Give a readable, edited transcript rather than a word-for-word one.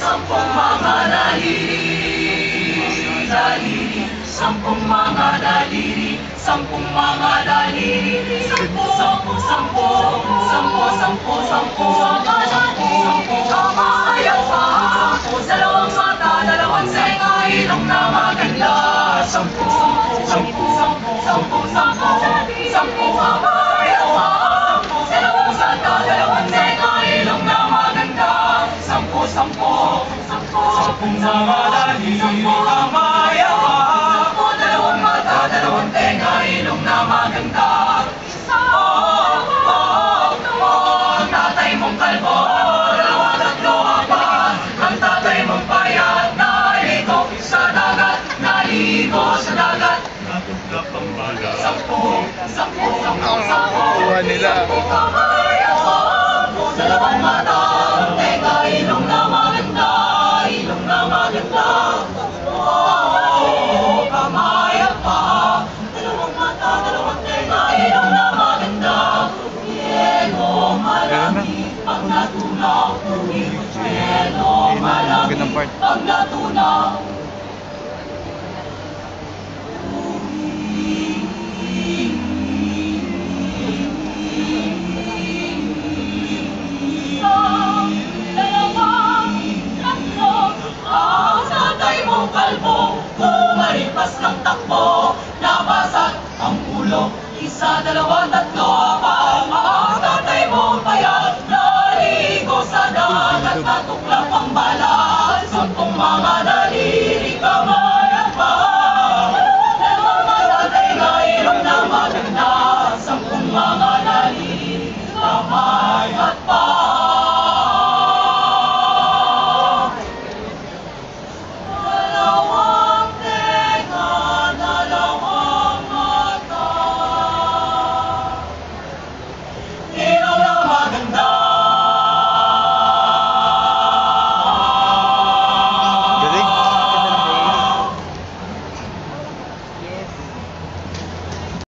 Sampung mga daliri, sampung mga daliri, sampung mga daliri, sampu, sampu, sampu, sampu, sampu, sampu, sampu kamay at paa, dalawang mata, dalawang senga, ilong na maganda, sampu, sampu, sampu, sampu, sampu, sampu kamay at paa, dalawang mata, dalawang senga, ilong na maganda, sampu, sampu, sampung mga daliri, kamay at paa, dalawang mata, dalawang tenga, ilong na maganda. Ang tatay mong kalbo, dalawa, tatlo, apat. Ang tatay mong payat, naligo sa dagat, naligo sa dagat. Natuklap ang bala. Sampu, sampu, sampu, sampu. Sampu kamay at paa, dalawang mata, tenga, ilong na maganda, ilong na maganda. Kamay at paa, dalawang mata, dalawang tenga, ilong na maganda. Yelo malamig pag natunaw, yelo malamig pag natunaw. Kalbo, kumaripas ng takbo, nabasag ang ulo, isa, dalawa, tatlo, apat. Ang tatay mo payat, naligo sa dagat, natuklap ang balat, sampung mga daliri, kamay at paa, dalawang mata, tenga, ilong na maganda, sampung mga daliri, kamay at